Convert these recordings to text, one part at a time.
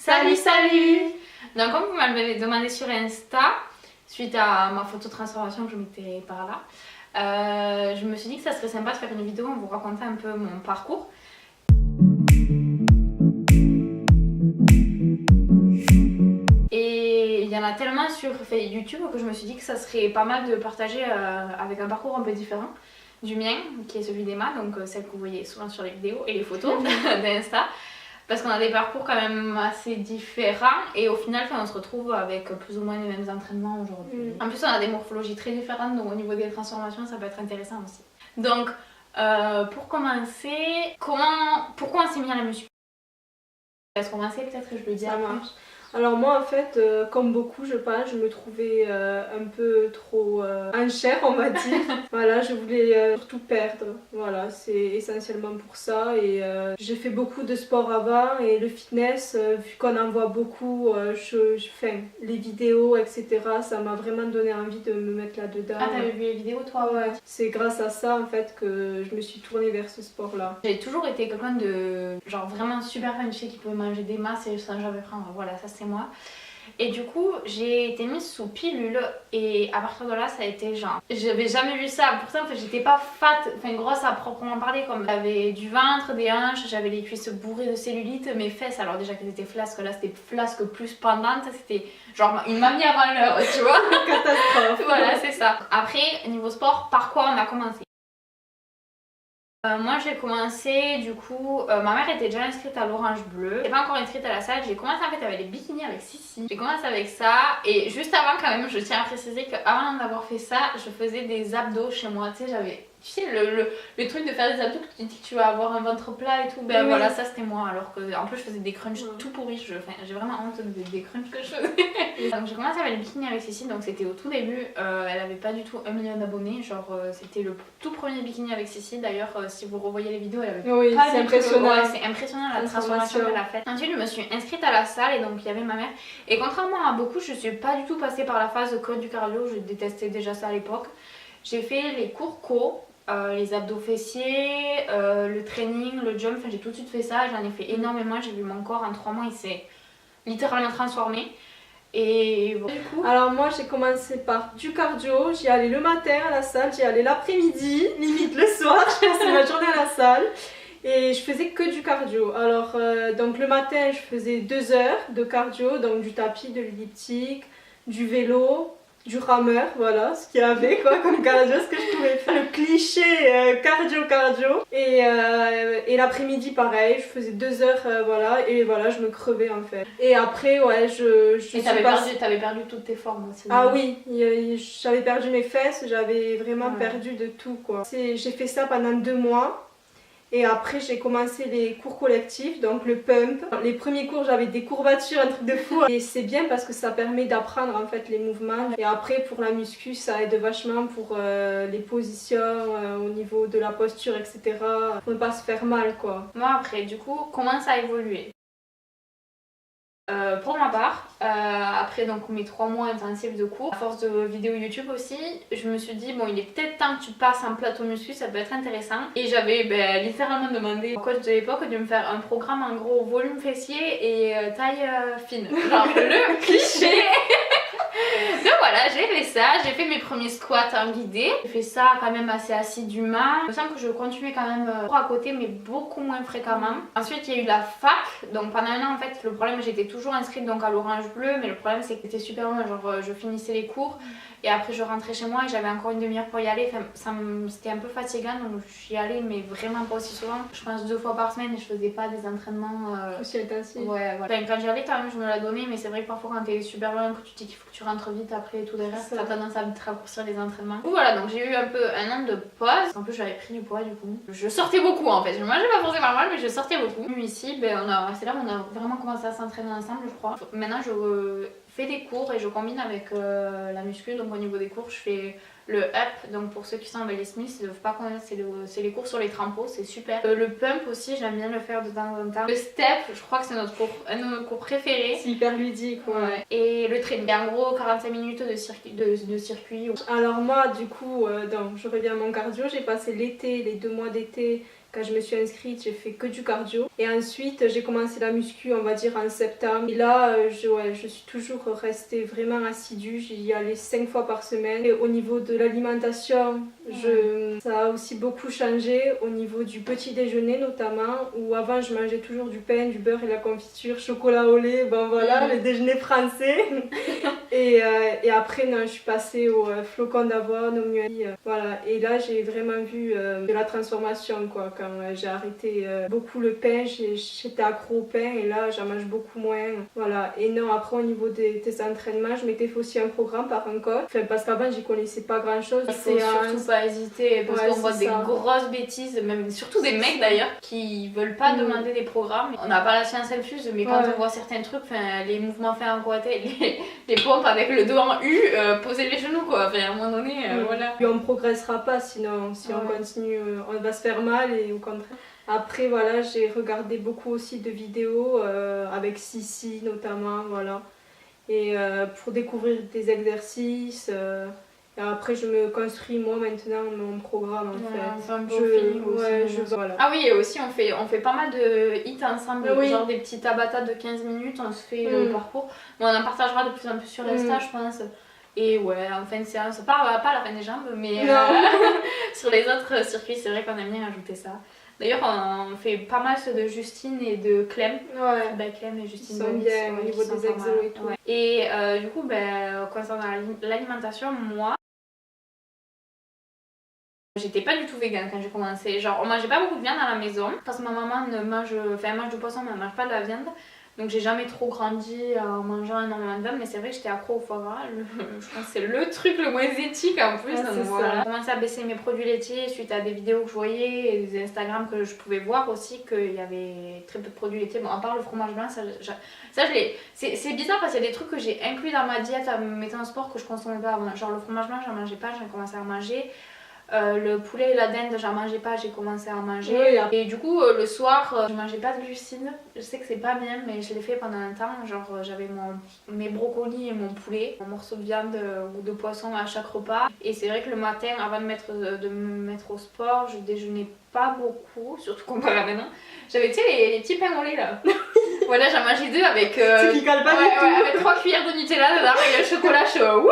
Salut, salut! Donc comme vous m'avez demandé sur Insta, suite à ma photo de transformation que je mettais par là, je me suis dit que ça serait sympa de faire une vidéo en vous racontant un peu mon parcours. Et il y en a tellement sur YouTube que je me suis dit que ça serait pas mal de partager avec un parcours un peu différent du mien, qui est celui d'Emma, donc celle que vous voyez souvent sur les vidéos et les photos d'Insta. Parce qu'on a des parcours quand même assez différents et au final on se retrouve avec plus ou moins les mêmes entraînements aujourd'hui. En plus on a des morphologies très différentes, donc au niveau des transformations ça peut être intéressant aussi. Donc pour commencer, pourquoi on s'est mis à la muscu? Est-ce qu'on va essayer peut-être que je le dis après? Alors moi en fait, comme beaucoup je pense, je me trouvais un peu trop en chair on va dire. Voilà, je voulais surtout perdre, voilà, c'est essentiellement pour ça. Et j'ai fait beaucoup de sport avant et le fitness, vu qu'on en voit beaucoup, les vidéos etc, ça m'a vraiment donné envie de me mettre là-dedans. Ah, t'avais vu les vidéos toi? Ouais. C'est grâce à ça en fait que je me suis tournée vers ce sport là. J'ai toujours été quelqu'un de genre vraiment super fan, je sais qui pouvait manger des masses et sans jamais prendre, voilà ça c'est moi. Et du coup j'ai été mise sous pilule et à partir de là ça a été genre, j'avais jamais vu ça. Pourtant j'étais pas fat, enfin grosse à proprement parler, comme j'avais du ventre, des hanches, j'avais les cuisses bourrées de cellulite, mes fesses alors déjà qu'elles étaient flasques, là c'était flasque plus pendantes, c'était genre une mamie avant l'heure tu vois. Catastrophe. Voilà c'est ça. Après niveau sport, par quoi on a commencé? Moi j'ai commencé du coup, ma mère était déjà inscrite à l'Orange Bleu, j'étais pas encore inscrite à la salle, j'ai commencé en fait avec les bikinis avec Sissi, j'ai commencé avec ça et juste avant quand même je tiens à préciser qu'avant d'avoir fait ça je faisais des abdos chez moi, tu sais j'avais, tu sais le truc de faire des abdos que tu dis que tu vas avoir un ventre plat et tout, ben oui. Voilà ça c'était moi, alors que en plus je faisais des crunchs tout pourris, j'ai vraiment honte des crunchs que je faisais. Donc j'ai commencé avec les bikinis avec Sissi, donc c'était au tout début, elle avait pas du tout 1 million d'abonnés, genre c'était le tout premier bikini avec Sissi d'ailleurs. Si vous revoyez les vidéos, elle avait pas c'est impressionnant. Ouais, c'est impressionnant la transformation qu'elle a faite. Ensuite, je me suis inscrite à la salle et donc il y avait ma mère. Et contrairement à beaucoup, je suis pas du tout passée par la phase de code du cardio, je détestais déjà ça à l'époque. J'ai fait les cours co, les abdos fessiers, le training, le jump, enfin j'ai tout de suite fait ça, j'en ai fait énormément, j'ai vu mon corps en 3 mois, il s'est littéralement transformé. Et bon, du coup... Alors moi j'ai commencé par du cardio, j'y allais le matin à la salle, j'y allais l'après-midi, limite le soir, je passais ma journée à la salle et je faisais que du cardio. Alors donc le matin je faisais 2 heures de cardio, donc du tapis, de l'elliptique, du vélo, du rameur, voilà ce qu'il y avait quoi comme cardio, ce que je pouvais faire, le cliché cardio. Et l'après-midi pareil, je faisais 2 heures, voilà, et voilà je me crevais en fait. Et après ouais Et t'avais perdu toutes tes formes aussi. Ah oui, j'avais perdu mes fesses, j'avais vraiment perdu de tout quoi. J'ai fait ça pendant 2 mois. Et après j'ai commencé les cours collectifs, donc le pump. Les premiers cours j'avais des courbatures, un truc de fou. Et c'est bien parce que ça permet d'apprendre en fait les mouvements. Et après pour la muscu ça aide vachement pour les positions, au niveau de la posture etc. Pour ne pas se faire mal quoi. Moi après du coup comment ça a évolué? Pour ma part, après donc mes 3 mois intensifs de cours, à force de vidéos YouTube aussi, je me suis dit bon il est peut-être temps que tu passes en plateau muscu, ça peut être intéressant. Et j'avais littéralement demandé au coach de l'époque de me faire un programme en gros volume fessier et taille fine. Genre le cliché. Donc voilà, j'ai fait ça, j'ai fait mes premiers squats en guidé. J'ai fait ça quand même assez assidûment. Il me semble que je continuais quand même à côté mais beaucoup moins fréquemment. Ensuite il y a eu la fac, donc pendant 1 an en fait le problème j'étais toujours inscrite donc à l'Orange Bleu, mais le problème c'est que c'était super loin, genre je finissais les cours et après je rentrais chez moi et j'avais encore une demi-heure pour y aller, enfin, c'était un peu fatigant donc j'y allais mais vraiment pas aussi souvent. Je pense 2 fois par semaine et je faisais pas des entraînements aussi intensifs. Ouais, voilà. Enfin, quand j'y allais quand même je me la donnais, mais c'est vrai que parfois quand t'es super loin, que tu te dis qu'il faut que tu rentres vite après et tout derrière, t'as tendance à vite raccourcir les entraînements. Donc voilà, donc j'ai eu un peu 1 an de pause. En plus j'avais pris du poids du coup. Je sortais beaucoup en fait, je mangeais pas forcément mal mais je sortais beaucoup. Ici, c'est là où on a vraiment commencé à s'entraîner ensemble je crois. Maintenant je fais des cours et je combine avec la muscu, donc au niveau des cours je fais le up, donc pour ceux qui sont les Smiths, ils ne doivent pas connaître, c'est les cours sur les trampots, c'est super. Le pump aussi, j'aime bien le faire de temps en temps. Le step, je crois que c'est un de nos cours préférés. C'est hyper ludique, ouais. Et le training, en gros 45 minutes de circuit. Alors moi du coup, donc, je reviens à mon cardio, j'ai passé l'été, les 2 mois d'été, Quand je me suis inscrite, j'ai fait que du cardio. Et ensuite, j'ai commencé la muscu, on va dire, en septembre. Et là, je suis toujours restée vraiment assidue. J'y allais 5 fois par semaine. Et au niveau de l'alimentation, ça a aussi beaucoup changé. Au niveau du petit déjeuner notamment, où avant, je mangeais toujours du pain, du beurre et la confiture, chocolat au lait. Ben voilà, le déjeuner français. et après, non, je suis passée au flocon d'avoine, au muesli. Voilà. Et là, j'ai vraiment vu de la transformation, quoi. Quand j'ai arrêté beaucoup le pain, j'étais accro au pain et là j'en mange beaucoup moins. Voilà. Et non, après au niveau des entraînements, je m'étais fait aussi un programme par un coach. Enfin, parce qu'avant j'y connaissais pas grand chose. Il faut surtout pas hésiter parce qu'on voit des grosses bêtises, même surtout des mecs d'ailleurs, qui veulent pas demander des programmes. On n'a pas la science infuse, mais quand on voit certains trucs, les mouvements faits en karaté, les pompes avec le dos en U, poser les genoux quoi. Enfin, à un moment donné, voilà. Et on progressera pas sinon, si on continue, on va se faire mal et au contraire. Après voilà, j'ai regardé beaucoup aussi de vidéos avec Sissi notamment, voilà. Et pour découvrir des exercices. Et après je me construis moi maintenant mon programme en fait. C'est un beau feeling aussi. Voilà. Ah oui, et aussi on fait pas mal de hits ensemble, genre des petits tabata de 15 minutes, on se fait le parcours. Bon, on en partagera de plus en plus sur Insta je pense. Et ouais, en fin de séance, pas la fin des jambes, mais sur les autres circuits, c'est vrai qu'on aime bien ajouter ça. D'ailleurs, on fait pas mal ceux de Justine et de Clem. Clem et Justine sont bien au niveau des exos et tout. Et du coup, concernant l'alimentation, moi, j'étais pas du tout végane quand j'ai commencé. Genre, on mangeait pas beaucoup de viande à la maison parce que ma maman mange du poisson, mais elle mange pas de la viande. Donc j'ai jamais trop grandi en mangeant énormément de viande, mais c'est vrai que j'étais accro au foie gras. Je pense que c'est le truc le moins éthique en plus. Donc voilà. J'ai commencé à baisser mes produits laitiers suite à des vidéos que je voyais et des Instagram que je pouvais voir aussi qu'il y avait très peu de produits laitiers. Bon, à part le fromage blanc, c'est bizarre parce qu'il y a des trucs que j'ai inclus dans ma diète en mettant au sport que je consommais pas avant. Genre le fromage blanc, j'en mangeais pas, j'ai commencé à en manger. Le poulet et la dinde, j'en mangeais pas, j'ai commencé à en manger. Et du coup, le soir, je mangeais pas de glucides. Je sais que c'est pas bien, mais je l'ai fait pendant un temps. Genre, j'avais mes brocolis et mon poulet, mon morceau de viande ou de poisson à chaque repas. Et c'est vrai que le matin, avant de me mettre au sport, je déjeunais pas beaucoup, surtout comparé à maintenant. J'avais, tu sais, les petits pains au lait là. Voilà, j'en mangeais 2 avec. C'est qui cale pas du tout. Avec 3 cuillères de Nutella dedans et le chocolat chaud.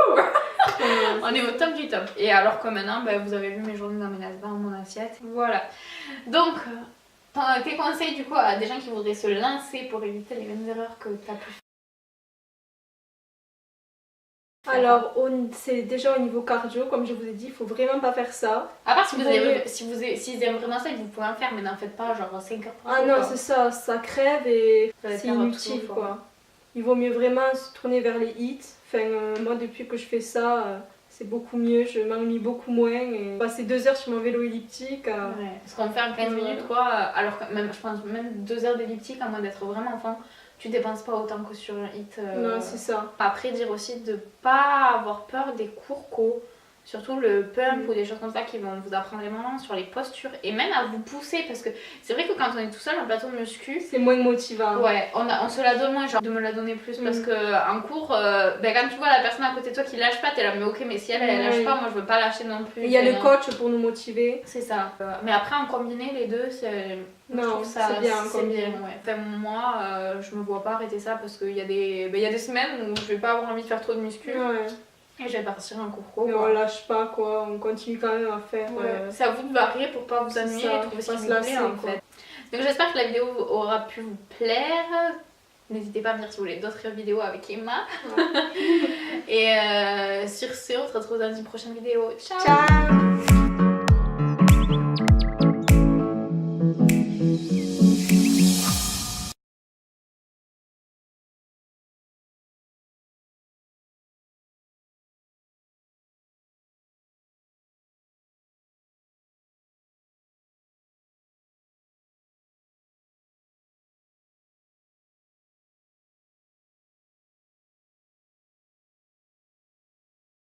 On est au top du top. Et alors que maintenant, vous avez vu mes journées dans mon assiette. Voilà. Donc, tes conseils du coup à des gens qui voudraient se lancer pour éviter les mêmes erreurs que tu as pu faire? Alors, c'est déjà au niveau cardio, comme je vous ai dit, il faut vraiment pas faire ça. À part s'ils aiment vraiment ça, vous pouvez en faire, mais n'en faites pas genre 5 heures par jour. Ah non, c'est ça crève et c'est inutile quoi. Il vaut mieux vraiment se tourner vers les hits. Enfin, moi, depuis que je fais ça, c'est beaucoup mieux, je m'ennuie beaucoup moins. Et passer 2 heures sur mon vélo elliptique. Parce qu'on fait en 15 minutes quoi, alors que même, je pense même 2 heures d'elliptique, à moins d'être vraiment enfant. Tu dépenses pas autant que sur un hit. Non, c'est ça. Après, dire aussi de pas avoir peur des cours co. Surtout le pump ou des choses comme ça qui vont vous apprendre vraiment sur les postures et même à vous pousser parce que c'est vrai que quand on est tout seul en plateau de muscu, c'est moins motivant. Ouais, on se la donne moins, genre de me la donner plus parce que en cours, quand tu vois la personne à côté de toi qui lâche pas, t'es là, mais ok, mais si elle lâche pas, moi je veux pas lâcher non plus. Il y a le coach pour nous motiver. C'est ça. Mais après, en combiner les deux, je trouve ça c'est bien. Enfin, moi, je me vois pas arrêter ça parce qu'il y a des semaines où je vais pas avoir envie de faire trop de muscu. Et je vais partir en cours co. Mais on lâche pas quoi, on continue quand même à faire. C'est à vous de varier pour pas vous ennuyer et trouver ce qui vous plaît en fait. Donc j'espère que la vidéo aura pu vous plaire. N'hésitez pas à me dire si vous voulez d'autres vidéos avec Emma. Et sur ce, on se retrouve dans une prochaine vidéo. Ciao.